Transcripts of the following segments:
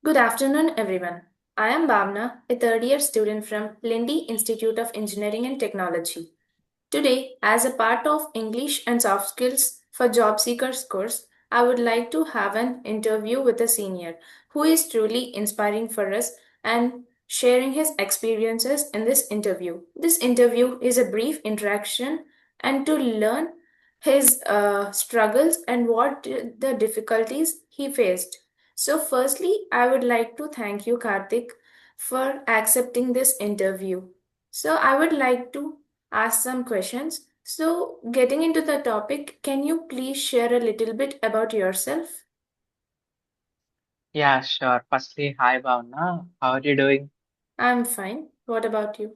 Good afternoon, everyone. I am Bhavna, a third year student from Lindy Institute of Engineering and Technology. Today, as a part of English and Soft Skills for Job Seekers course, I would like to have an interview with a senior who is truly inspiring for us and sharing his experiences in this interview. This interview is a brief interaction and to learn his struggles and what the difficulties he faced. So, firstly, I would like to thank you, Karthik, for accepting this interview. So, I would like to ask some questions. So, getting into the topic, can you please share a little bit about yourself? Yeah, sure. Firstly, hi Bhavna. How are you doing? I'm fine. What about you?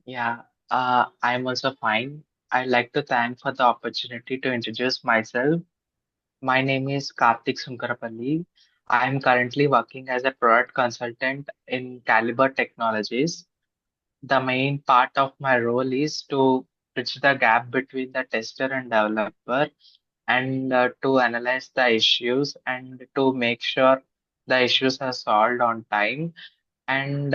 Yeah, I'm also fine. I'd like to thank for the opportunity to introduce myself. My name is Karthik Sunkarapalli. I am currently working as a product consultant in Caliber Technologies. The main part of my role is to bridge the gap between the tester and developer and to analyze the issues and to make sure the issues are solved on time. And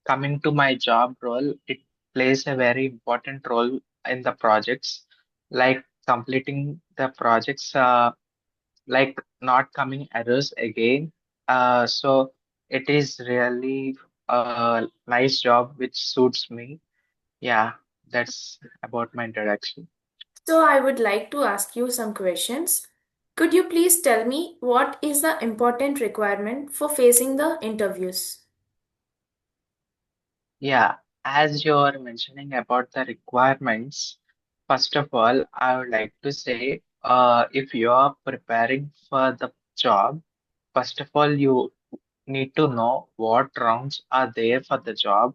coming to my job role, it plays a very important role in the projects, like completing the projects, like not coming errors again. So it is really a nice job which suits me. Yeah, that's about my introduction. So, I would like to ask you some questions. Could you please tell me what is the important requirement for facing the interviews? Yeah, as you're mentioning about the requirements, first of all, I would like to say, if you are preparing for the job, first of all, you need to know what rounds are there for the job,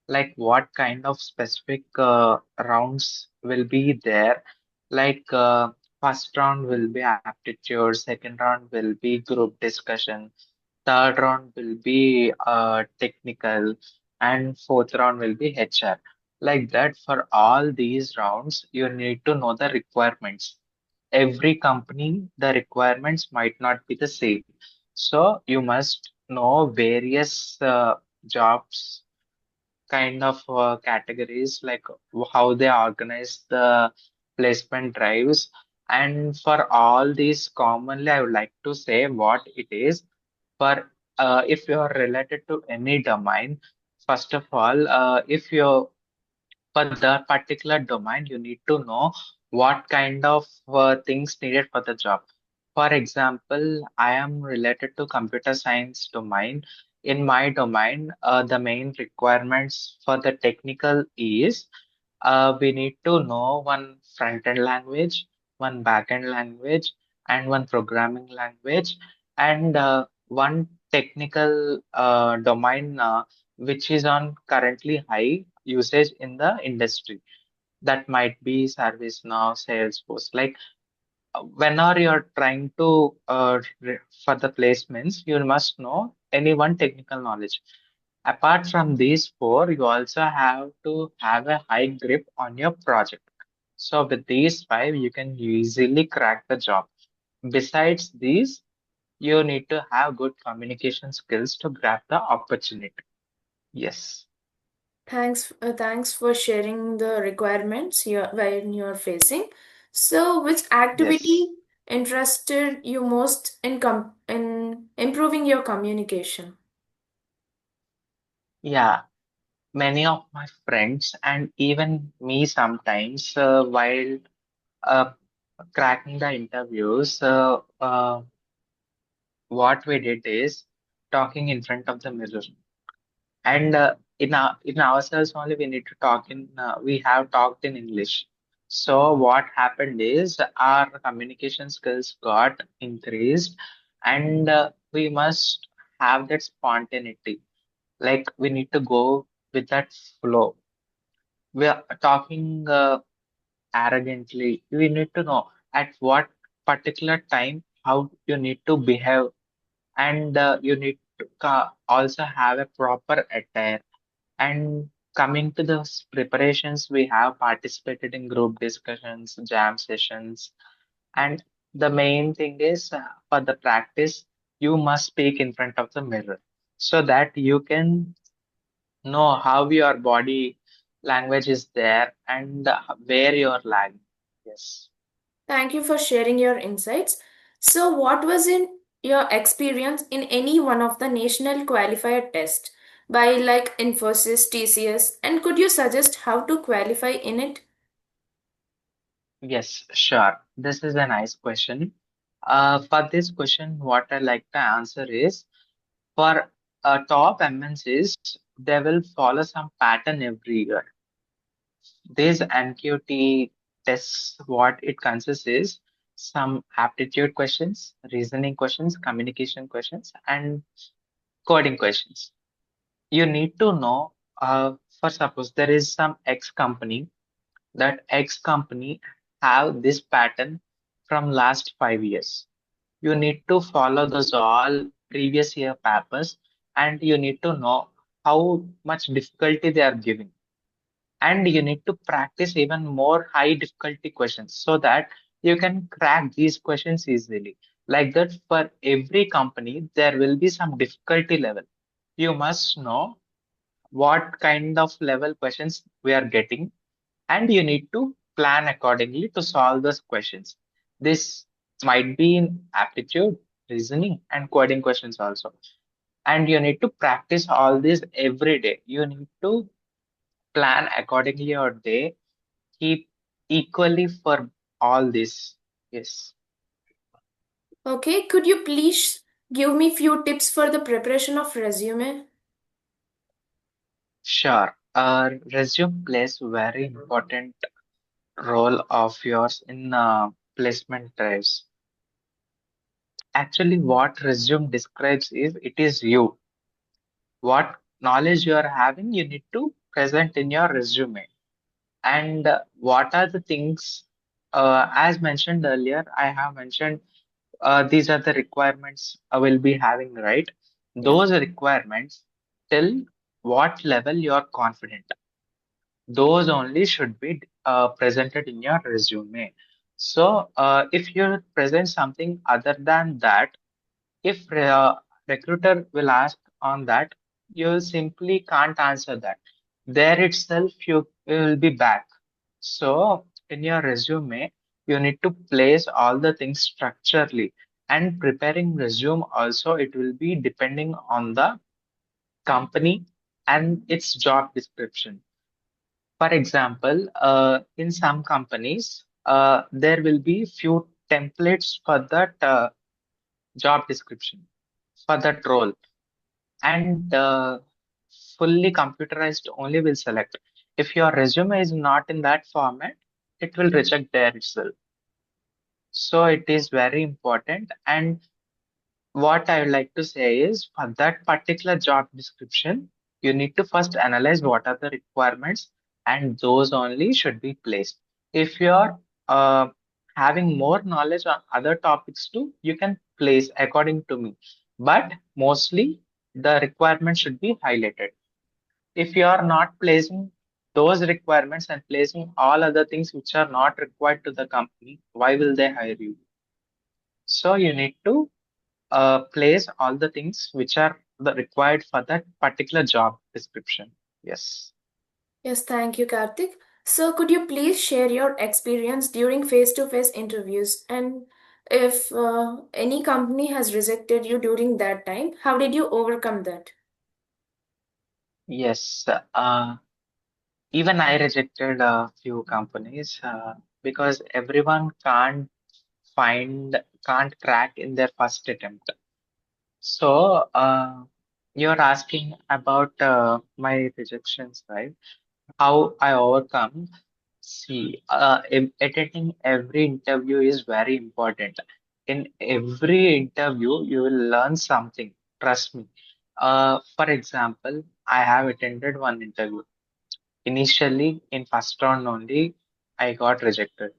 like what kind of specific rounds will be there. Like first round will be aptitude, second round will be group discussion, third round will be technical, and fourth round will be HR. Like that, for all these rounds, you need to know the requirements. Every company, the requirements might not be the same. So you must know various jobs kind of categories, like how they organize the placement drives. And for all these, commonly, I would like to say what it is. For if you are related to any domain, first of all, if you for the particular domain, you need to know what kind of things needed for the job. For example, I am related to computer science domain. In my domain, the main requirements for the technical is we need to know one front-end language, one back-end language, and one programming language, and one technical domain which is on currently high usage in the industry. That might be ServiceNow, Salesforce. Like whenever you're trying to for the placements, you must know any one technical knowledge. Apart from these four, you also have to have a high grip on your project. So with these five, you can easily crack the job. Besides these, you need to have good communication skills to grab the opportunity. Yes, Thanks for sharing the requirements when you're facing. So, which yes. activity interested you most in in improving your communication? Yeah, many of my friends and even me sometimes, while uh, cracking the interviews, what we did is talking in front of the mirror. And in ourselves only we need to talk in we have talked in English. So what happened is our communication skills got increased, and we must have that spontaneity. Like we need to go with that flow. We are talking arrogantly. We need to know at what particular time how you need to behave, and you need to also have a proper attire. And coming to the preparations, we have participated in group discussions, jam sessions, and the main thing is for the practice, you must speak in front of the mirror so that you can know how your body language is there and where you're lagging. Yes. Thank you for sharing your insights. So, what was in your experience in any one of the national qualifier tests by like Infosys, TCS, and could you suggest how to qualify in it? Yes, sure. This is a nice question. For this question, what I like to answer is for top MNCs, they will follow some pattern every year. These NQT tests, what it consists is some aptitude questions, reasoning questions, communication questions, and coding questions. You need to know, for suppose there is some X company, that X company have this pattern from last 5 years. You need to follow those all previous year papers and you need to know how much difficulty they are giving. And you need to practice even more high difficulty questions so that you can crack these questions easily. Like that, for every company, there will be some difficulty level. You must know what kind of level questions we are getting, and you need to plan accordingly to solve those questions. This might be in aptitude, reasoning, and coding questions also. And you need to practice all this every day. You need to plan accordingly your day, keep equally for all this. Yes, Okay, could you please give me few tips for the preparation of resume? sure. Resume plays very important role of yours in placement drives. Actually, what resume describes is it is you. What knowledge you are having, you need to present in your resume. And what are the things, as mentioned earlier, I have mentioned these are the requirements I will be having, right? Yeah. Those requirements till what level you are confident. Those only should be presented in your resume. So, if you present something other than that, if recruiter will ask on that, you simply can't answer that. There itself, you will be back. So, in your resume, you need to place all the things structurally. And preparing resume also, it will be depending on the company and its job description. For example, in some companies, there will be few templates for that job description for that role, and fully computerized only will select. If your resume is not in that format, it will reject there itself. So it is very important. And what I would like to say is for that particular job description, you need to first analyze what are the requirements and those only should be placed. If you're uh, having more knowledge on other topics too, you can place according to me. But mostly the requirement should be highlighted. If you are not placing those requirements and placing all other things which are not required to the company, why will they hire you? So you need to place all the things which are the required for that particular job description. Yes. Yes, thank you, Karthik. So, could you please share your experience during face to face interviews? And if any company has rejected you during that time, how did you overcome that? Yes. Even I rejected a few companies because everyone can't crack in their first attempt. So, you're asking about my rejections, right? How I overcome. See, attending every interview is very important. In every interview, you will learn something. Trust me. For example, I have attended one interview. Initially, in first round only, I got rejected.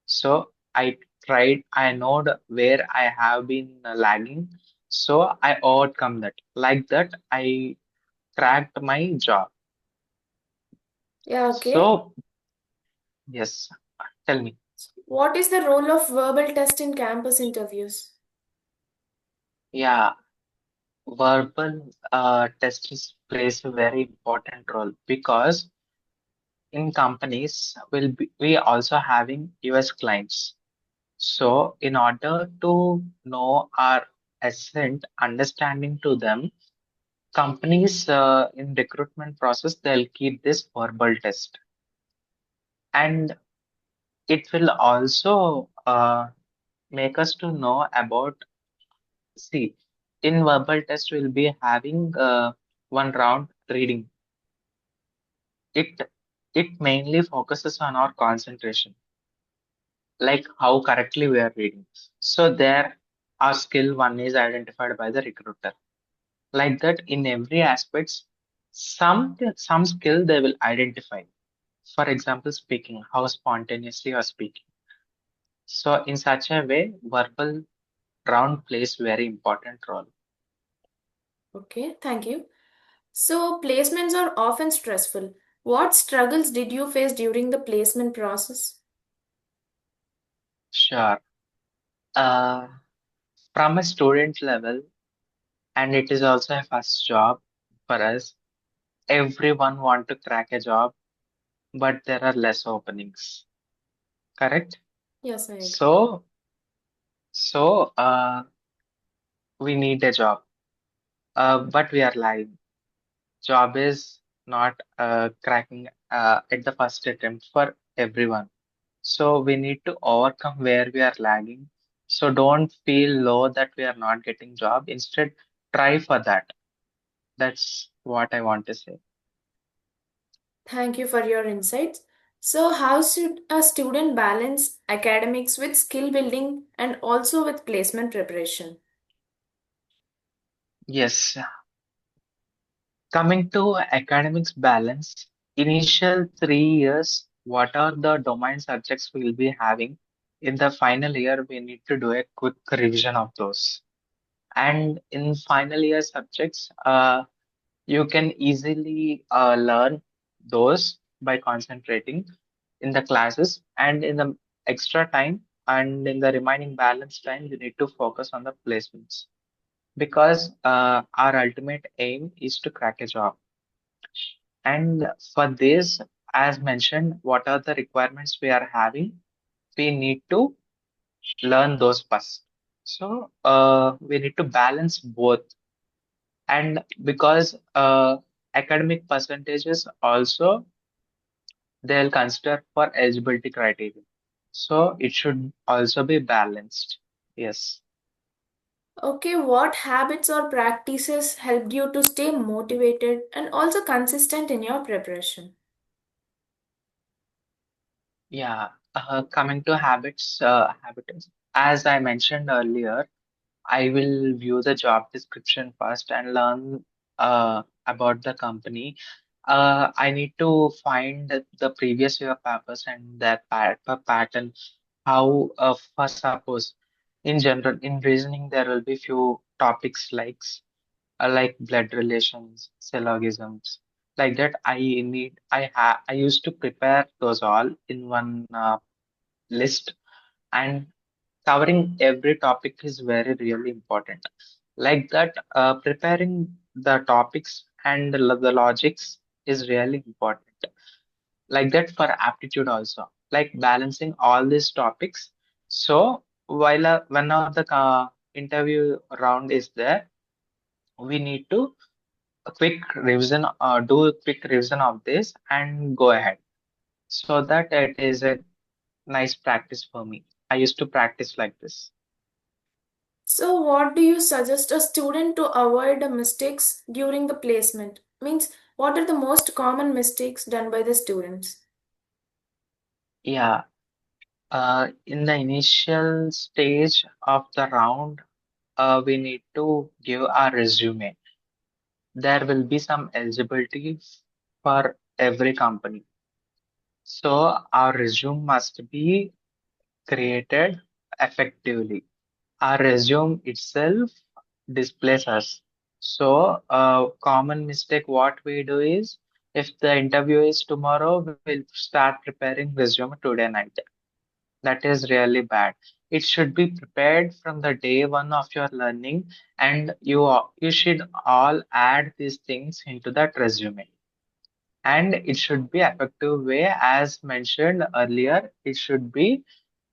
So I tried, I know where I have been lagging. So I overcome that. Like that, I cracked my job. Yeah, okay. So, yes, tell me. What is the role of verbal test in campus interviews? Yeah, verbal tests plays a very important role because in companies we also having US clients. So in order to know our assent understanding to them, companies in recruitment process they'll keep this verbal test, and it will also make us to know about. See, in verbal test we'll be having one round reading. It mainly focuses on our concentration, like how correctly we are reading. So there, our skill one is identified by the recruiter. Like that, in every aspects, some skill they will identify. For example, speaking, how spontaneously you are speaking. So in such a way, verbal round plays very important role. Okay, thank you. So, placements are often stressful. What struggles did you face during the placement process? Sure. Uh, from a student level, and it is also a first job for us. Everyone want to crack a job, but there are less openings. Correct? Yes, I agree. So, we need a job, but we are lying. Job is not cracking at the first attempt for everyone. So we need to overcome where we are lagging. So don't feel low that we are not getting job. Instead, try for that. That's what I want to say. Thank you for your insights. So, how should a student balance academics with skill building and also with placement preparation? Yes, coming to academics balance, initial 3 years, what are the domain subjects we'll be having? In the final year, we need to do a quick revision of those. And in final year subjects, you can easily learn those by concentrating in the classes, and in the extra time and in the remaining balance time, you need to focus on the placements because our ultimate aim is to crack a job. And for this, as mentioned, what are the requirements we are having? We need to learn those first. So we need to balance both. And because academic percentages also they'll consider for eligibility criteria. So it should also be balanced. Yes. Okay, what habits or practices helped you to stay motivated and also consistent in your preparation? Yeah. Coming to habits, as I mentioned earlier, I will view the job description first and learn about the company. I need to find the previous year papers and their pattern. How, for suppose, in general, in reasoning, there will be few topics like blood relations, syllogisms, like that. I used to prepare those all in one list, and covering every topic is very really important. Like that, preparing the topics and the logics is really important. Like that for aptitude also, like balancing all these topics. So while whenever the interview round is there, we need to do a quick revision of this and go ahead, so that it is a nice practice for me. I used to practice like this. So, what do you suggest a student to avoid the mistakes during the placement? Means, what are the most common mistakes done by the students? Yeah, in the initial stage of the round, we need to give our resume. There will be some eligibility for every company. So our resume must be created effectively. Our resume itself displays us. So common mistake what we do is, if the interview is tomorrow, we'll start preparing resume today night. That is really bad. It should be prepared from the day one of your learning, and you should all add these things into that resume. And it should be effective way, as mentioned earlier. It should be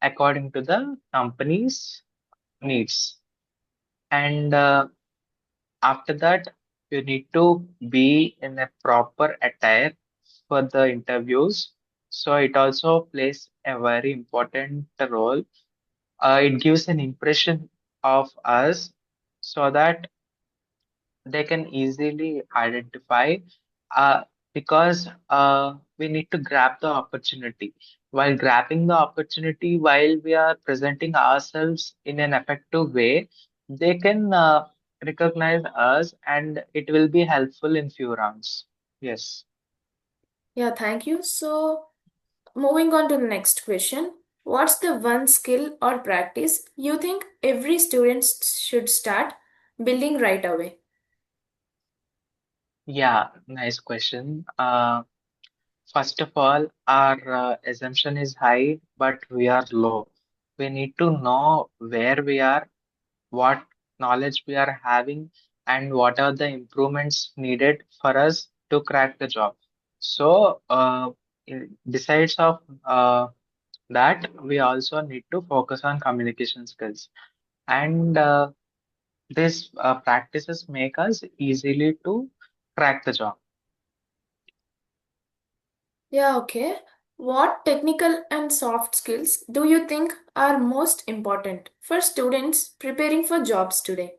according to the company's needs. And after that, you need to be in a proper attire for the interviews. So it also plays a very important role. It gives an impression of us so that they can easily identify, uh, because we need to grab the opportunity. While grabbing the opportunity, while we are presenting ourselves in an effective way, they can recognize us, and it will be helpful in few rounds. Yes. Yeah, thank you. So, moving on to the next question. What's the one skill or practice you think every student should start building right away? Yeah, nice question. First of all, our assumption is high, but we are low. We need to know where we are, what knowledge we are having, and what are the improvements needed for us to crack the job. So, besides of that, we also need to focus on communication skills, and these practices make us easily to crack the job. Yeah, okay. What technical and soft skills do you think are most important for students preparing for jobs today?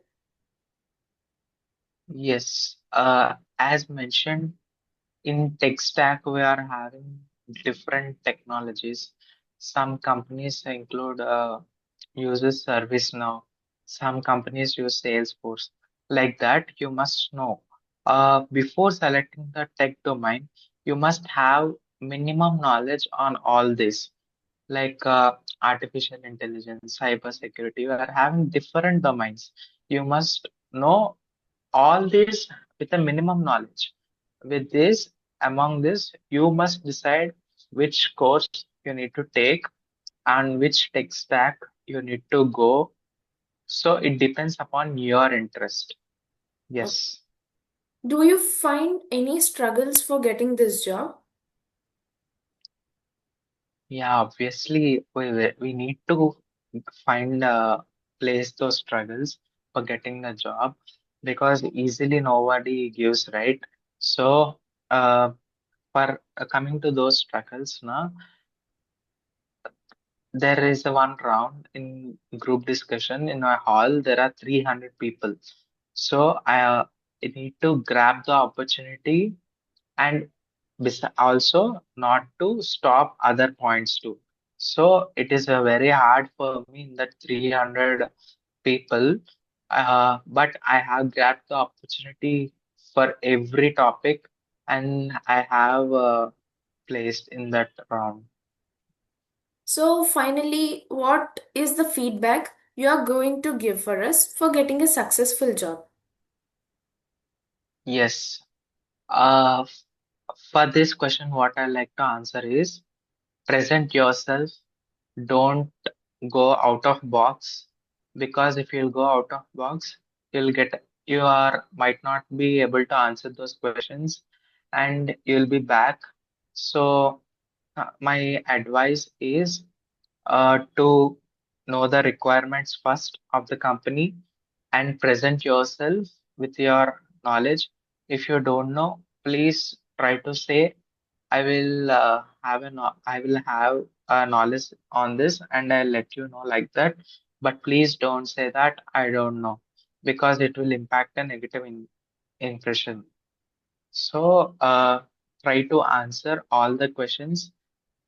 Yes, as mentioned, in tech stack, we are having different technologies. Some companies include uses ServiceNow. Some companies use Salesforce. Like that, you must know. Before selecting the tech domain, you must have minimum knowledge on all this, like artificial intelligence, cyber security. You are having different domains. You must know all this with a minimum knowledge. With this, among this, you must decide which course you need to take and which tech stack you need to go. So it depends upon your interest. Okay. Yes. Do you find any struggles for getting this job? Yeah, obviously we need to find place those struggles for getting a job, because easily nobody gives, right? So for coming to those struggles now, there is a one round in group discussion in my hall. There are 300 people. So I need to grab the opportunity, and also not to stop other points too. So it is very hard for me in that 300 people, but I have grabbed the opportunity for every topic, and I have placed in that round. So, finally, what is the feedback you are going to give for us for getting a successful job? Yes. Uh, for this question, what I like to answer is present yourself. Don't go out of box, because if you'll go out of box, you are might not be able to answer those questions, and you'll be back. So my advice is to know the requirements first of the company and present yourself with your knowledge. If you don't know, please try to say, I will have a knowledge on this, and I'll let you know, like that. But please don't say that I don't know, because it will impact a negative impression. So try to answer all the questions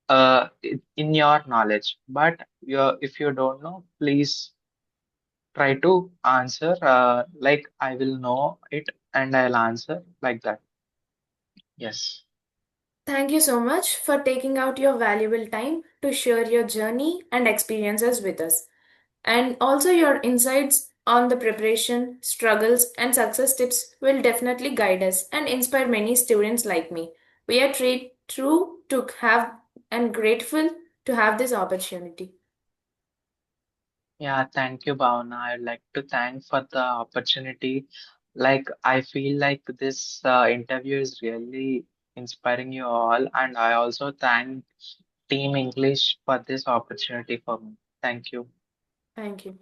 in your knowledge. But if you don't know, please try to answer like I will know it, and I'll answer like that. Yes. Thank you so much for taking out your valuable time to share your journey and experiences with us. And also, your insights on the preparation, struggles, and success tips will definitely guide us and inspire many students like me. We are true to have and grateful to have this opportunity. Yeah, thank you, Bhavna. I'd like to thank for the opportunity. Like, I feel like this interview is really inspiring you all, and I also thank Team English for this opportunity for me. Thank you. Thank you.